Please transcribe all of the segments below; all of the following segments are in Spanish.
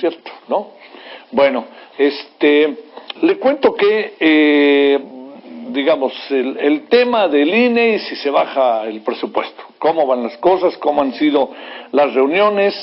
cierto, ¿no? Bueno, le cuento que, digamos, el tema del INE y si se baja el presupuesto, cómo van las cosas, cómo han sido las reuniones,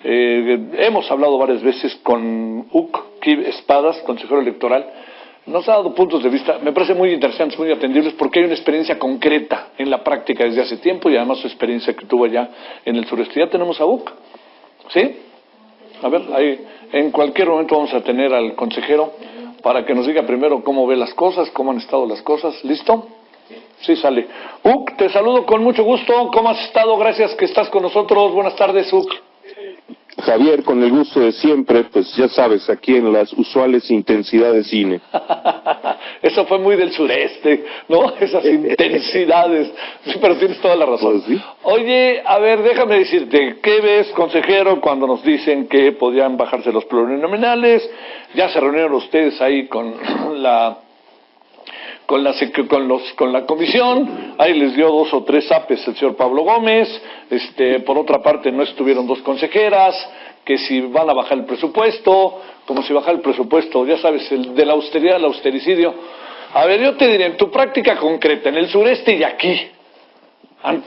hemos hablado varias veces con Uc Espadas, consejero electoral. Nos ha dado puntos de vista, me parece muy interesantes, muy atendibles, porque hay una experiencia concreta en la práctica desde hace tiempo y además su experiencia que tuvo allá en el sureste. Ya tenemos a Uc, ¿sí? A ver, ahí en cualquier momento vamos a tener al consejero para que nos diga primero cómo ve las cosas, cómo han estado las cosas. ¿Listo? Sí, sale. Uc, te saludo con mucho gusto. ¿Cómo has estado? Gracias que estás con nosotros. Buenas tardes, Uc. Javier, con el gusto de siempre, pues ya sabes, aquí en las usuales intensidades cine. Eso fue muy del sureste, ¿no? Esas intensidades. Sí, pero tienes toda la razón. Pues sí. Oye, a ver, déjame decirte, ¿qué ves, consejero, cuando nos dicen que podían bajarse los plurinominales? Ya se reunieron ustedes ahí con la comisión, ahí les dio 2 o 3 apes el señor Pablo Gómez, por otra parte no estuvieron 2 consejeras, que si van a bajar el presupuesto, como si bajar el presupuesto, ya sabes, el de la austeridad al austericidio. A ver, yo te diré, en tu práctica concreta, en el sureste y aquí,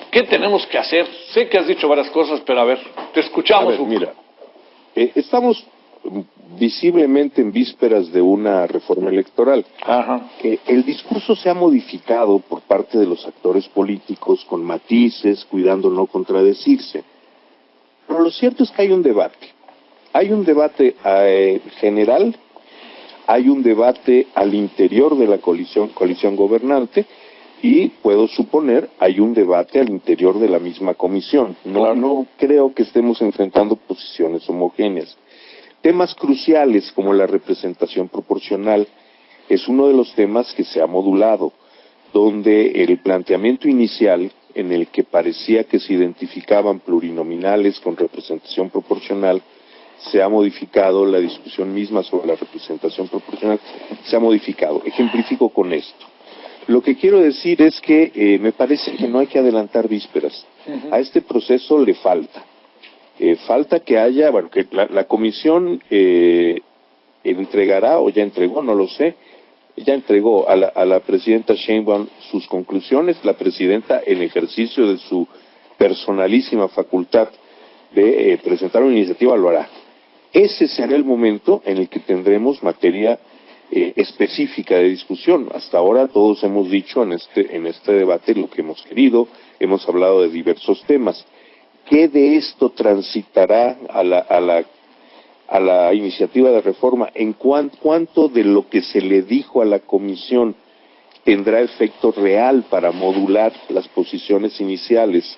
¿qué tenemos que hacer? Sé que has dicho varias cosas, pero a ver, te escuchamos. A ver, mira, estamos visiblemente en vísperas de una reforma electoral. Ajá. El discurso se ha modificado por parte de los actores políticos con matices, cuidando no contradecirse. Pero lo cierto es que hay un debate. Hay un debate general, hay un debate al interior de la coalición gobernante y, puedo suponer, hay un debate al interior de la misma comisión. No creo que estemos enfrentando posiciones homogéneas. Temas cruciales como la representación proporcional es uno de los temas que se ha modulado, donde el planteamiento inicial en el que parecía que se identificaban plurinominales con representación proporcional se ha modificado, la discusión misma sobre la representación proporcional se ha modificado. Ejemplifico con esto. Lo que quiero decir es que me parece que no hay que adelantar vísperas. A este proceso le falta. Falta que haya, bueno, que la comisión entregará, o ya entregó, no lo sé, ya entregó a la presidenta Sheinbaum sus conclusiones, la presidenta en ejercicio de su personalísima facultad de presentar una iniciativa lo hará. Ese será el momento en el que tendremos materia específica de discusión. Hasta ahora todos hemos dicho en este debate lo que hemos querido, hemos hablado de diversos temas. ¿Qué de esto transitará a la iniciativa de reforma? ¿En cuánto de lo que se le dijo a la comisión tendrá efecto real para modular las posiciones iniciales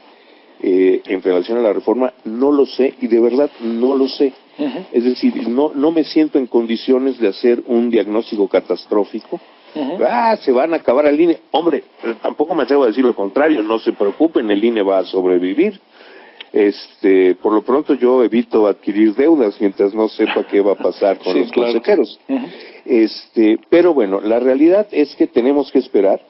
en relación a la reforma? No lo sé, y de verdad no lo sé. Es decir, no me siento en condiciones de hacer un diagnóstico catastrófico. Se van a acabar el INE. Hombre, tampoco me atrevo a decir lo contrario, no se preocupen, el INE va a sobrevivir. Por lo pronto yo evito adquirir deudas mientras no sepa qué va a pasar con los consejeros. Pero bueno, la realidad es que tenemos que esperar.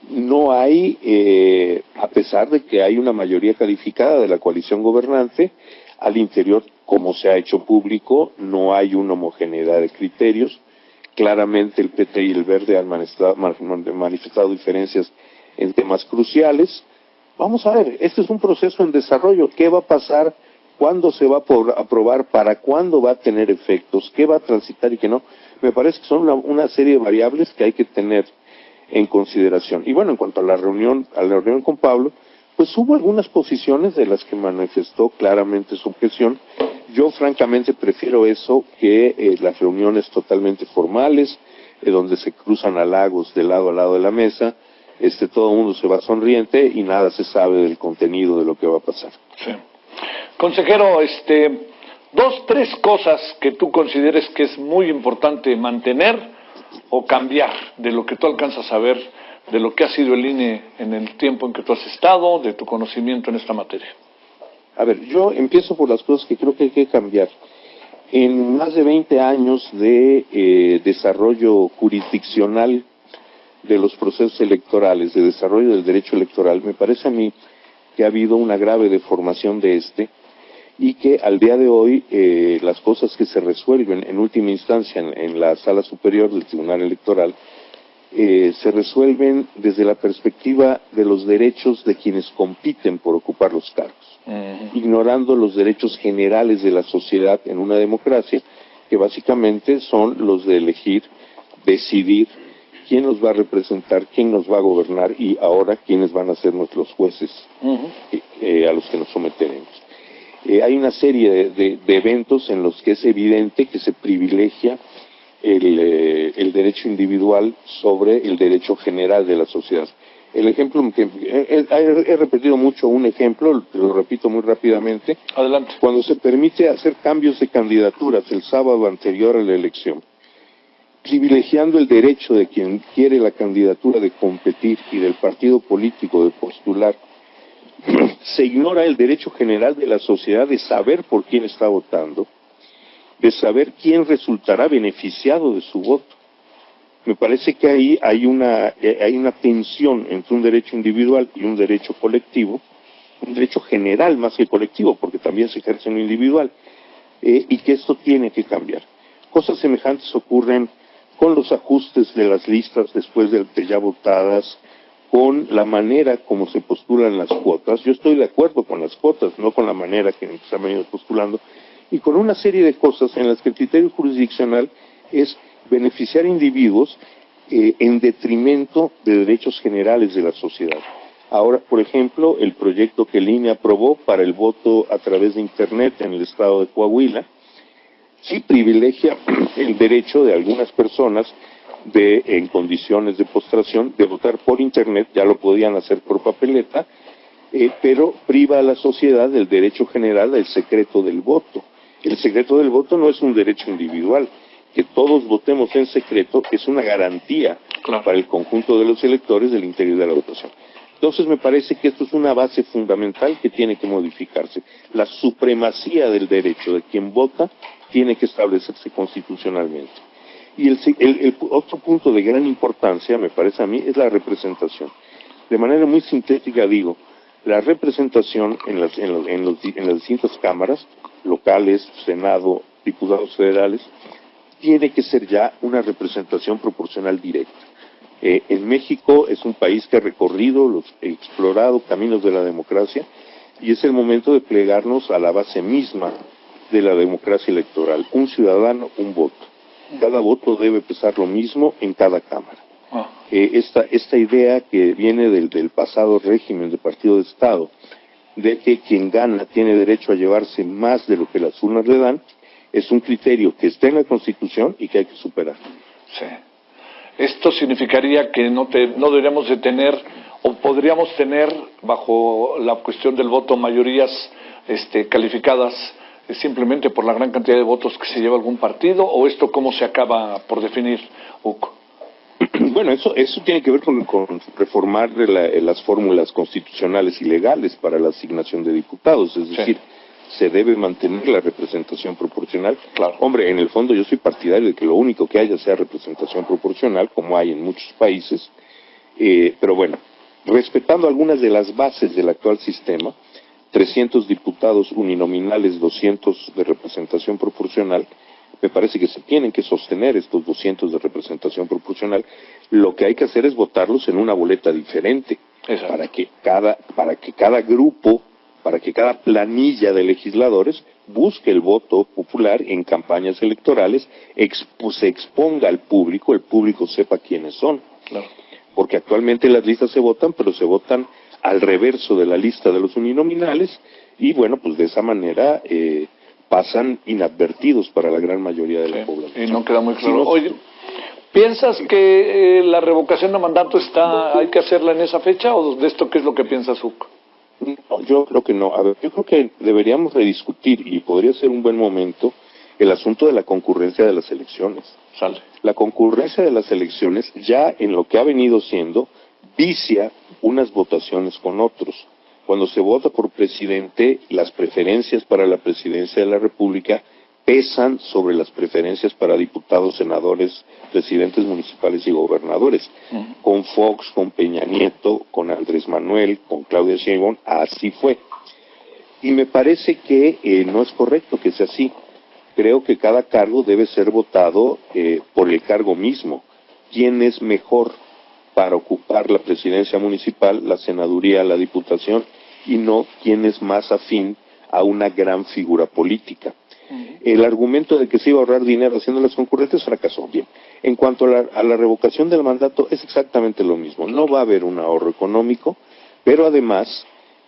No hay, a pesar de que hay una mayoría calificada de la coalición gobernante, al interior, como se ha hecho público, no hay una homogeneidad de criterios. Claramente el PT y el Verde han manifestado diferencias en temas cruciales. Vamos a ver, este es un proceso en desarrollo. ¿Qué va a pasar? ¿Cuándo se va a aprobar? ¿Para cuándo va a tener efectos? ¿Qué va a transitar y qué no? Me parece que son una serie de variables que hay que tener en consideración. Y bueno, en cuanto a la reunión con Pablo, pues hubo algunas posiciones de las que manifestó claramente su objeción. Yo francamente prefiero eso que las reuniones totalmente formales, donde se cruzan halagos de lado a lado de la mesa. Todo el mundo se va sonriente y nada se sabe del contenido de lo que va a pasar. Sí. Consejero, 2, 3 cosas que tú consideres que es muy importante mantener o cambiar de lo que tú alcanzas a ver, de lo que ha sido el INE en el tiempo en que tú has estado, de tu conocimiento en esta materia. A ver, yo empiezo por las cosas que creo que hay que cambiar. En más de 20 años de desarrollo jurisdiccional de los procesos electorales, de desarrollo del derecho electoral, me parece a mí que ha habido una grave deformación de y que al día de hoy las cosas que se resuelven en última instancia en la sala superior del Tribunal Electoral se resuelven desde la perspectiva de los derechos de quienes compiten por ocupar los cargos, ignorando los derechos generales de la sociedad en una democracia, que básicamente son los de elegir, decidir quién nos va a representar, quién nos va a gobernar y ahora quiénes van a ser nuestros jueces a los que nos someteremos. Hay una serie de eventos en los que es evidente que se privilegia el derecho individual sobre el derecho general de la sociedad. El ejemplo que he repetido mucho, un ejemplo, lo repito muy rápidamente. Adelante. Cuando se permite hacer cambios de candidaturas el sábado anterior a la elección, privilegiando el derecho de quien quiere la candidatura de competir y del partido político de postular, se ignora el derecho general de la sociedad de saber por quién está votando, de saber quién resultará beneficiado de su voto. Me parece que ahí hay una tensión entre un derecho individual y un derecho colectivo, un derecho general más que colectivo, porque también se ejerce en lo individual, y que esto tiene que cambiar. Cosas semejantes ocurren con los ajustes de las listas después de ya votadas, con la manera como se postulan las cuotas. Yo estoy de acuerdo con las cuotas, no con la manera que se han venido postulando, y con una serie de cosas en las que el criterio jurisdiccional es beneficiar individuos en detrimento de derechos generales de la sociedad. Ahora, por ejemplo, el proyecto que el INE aprobó para el voto a través de Internet en el estado de Coahuila, sí privilegia el derecho de algunas personas en condiciones de postración de votar por Internet, ya lo podían hacer por papeleta, pero priva a la sociedad del derecho general al secreto del voto. El secreto del voto no es un derecho individual. Que todos votemos en secreto es una garantía para el conjunto de los electores del interior de la votación. Entonces me parece que esto es una base fundamental que tiene que modificarse. La supremacía del derecho de quien vota tiene que establecerse constitucionalmente. Y el otro punto de gran importancia, me parece a mí, es la representación. De manera muy sintética digo, la representación en las distintas cámaras, locales, Senado, diputados federales, tiene que ser ya una representación proporcional directa. En México es un país que ha recorrido, explorado caminos de la democracia y es el momento de plegarnos a la base misma de la democracia electoral. Un ciudadano, un voto. Cada voto debe pesar lo mismo en cada cámara. Esta idea que viene del pasado régimen de partido de Estado, de que quien gana tiene derecho a llevarse más de lo que las urnas le dan, es un criterio que está en la Constitución y que hay que superar. Sí. Esto significaría que no deberíamos de tener, o podríamos tener, bajo la cuestión del voto, mayorías calificadas simplemente por la gran cantidad de votos que se lleva algún partido, o esto cómo se acaba por definir, Hugo. Bueno, eso tiene que ver con reformar las fórmulas constitucionales y legales para la asignación de diputados, es decir, se debe mantener la representación proporcional. Claro. Hombre, en el fondo yo soy partidario de que lo único que haya sea representación proporcional, como hay en muchos países, pero bueno, respetando algunas de las bases del actual sistema, 300 diputados uninominales, 200 de representación proporcional, me parece que se tienen que sostener estos 200 de representación proporcional. Lo que hay que hacer es votarlos en una boleta diferente, para que cada grupo, para que cada planilla de legisladores busque el voto popular en campañas electorales, se exponga al público, el público sepa quiénes son. Claro. Porque actualmente las listas se votan, pero se votan al reverso de la lista de los uninominales, y bueno, pues de esa manera pasan inadvertidos para la gran mayoría de la población. Y no queda muy claro. Oye, ¿piensas que la revocación de mandato hay que hacerla en esa fecha, o de esto qué es lo que piensas, Hugo? No, yo creo que no. A ver, yo creo que deberíamos rediscutir, y podría ser un buen momento, el asunto de la concurrencia de las elecciones. Sale. La concurrencia de las elecciones, ya en lo que ha venido siendo, vicia unas votaciones con otros. Cuando se vota por presidente, las preferencias para la presidencia de la República pesan sobre las preferencias para diputados, senadores, presidentes municipales y gobernadores. Con Fox, con Peña Nieto, con Andrés Manuel, con Claudia Sheinbaum, así fue. Y me parece que no es correcto que sea así. Creo que cada cargo debe ser votado por el cargo mismo. ¿Quién es mejor para ocupar la presidencia municipal, la senaduría, la diputación, y no quién es más afín a una gran figura política? El argumento de que se iba a ahorrar dinero haciendo las concurrentes fracasó. Bien, en cuanto a la revocación del mandato, es exactamente lo mismo. No va a haber un ahorro económico, pero además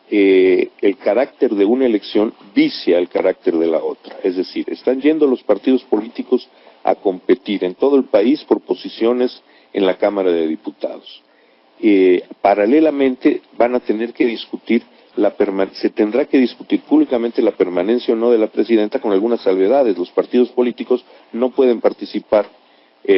el carácter de una elección vicia el carácter de la otra. Es decir, están yendo los partidos políticos a competir en todo el país por posiciones en la Cámara de Diputados. Paralelamente van a tener que discutir se tendrá que discutir públicamente la permanencia o no de la presidenta, con algunas salvedades. Los partidos políticos no pueden participar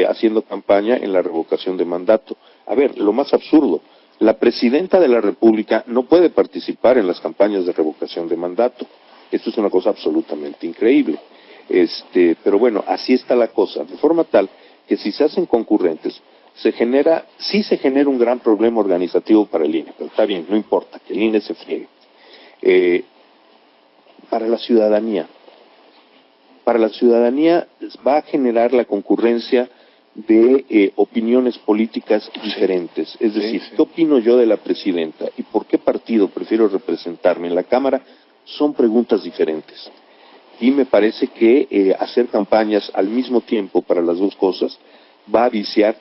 haciendo campaña en la revocación de mandato. A ver, lo más absurdo, la presidenta de la República no puede participar en las campañas de revocación de mandato. Esto es una cosa absolutamente increíble. Pero bueno, así está la cosa, de forma tal que si se hacen concurrentes, sí se genera un gran problema organizativo para el INE, pero está bien, no importa, que el INE se friegue. Para la ciudadanía va a generar la concurrencia de opiniones políticas diferentes. Es decir, ¿qué opino yo de la presidenta y por qué partido prefiero representarme en la Cámara? Son preguntas diferentes. Y me parece que hacer campañas al mismo tiempo para las dos cosas va a viciar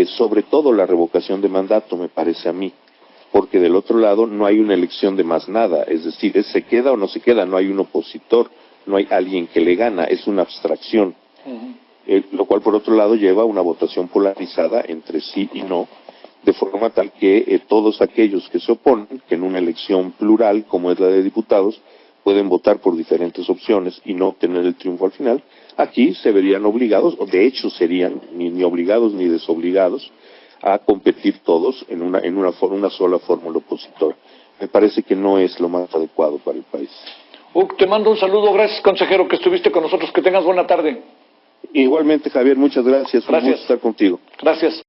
sobre todo la revocación de mandato, me parece a mí, porque del otro lado no hay una elección de más nada, es decir, se queda o no se queda, no hay un opositor, no hay alguien que le gana, es una abstracción, lo cual por otro lado lleva a una votación polarizada entre sí y no, de forma tal que todos aquellos que se oponen, que en una elección plural como es la de diputados, pueden votar por diferentes opciones y no obtener el triunfo al final. Aquí se verían obligados, o de hecho serían ni obligados ni desobligados, a competir todos en una sola fórmula opositora. Me parece que no es lo más adecuado para el país. Te mando un saludo, gracias consejero que estuviste con nosotros, que tengas buena tarde. Igualmente, Javier, muchas gracias. Un gusto estar contigo. Gracias.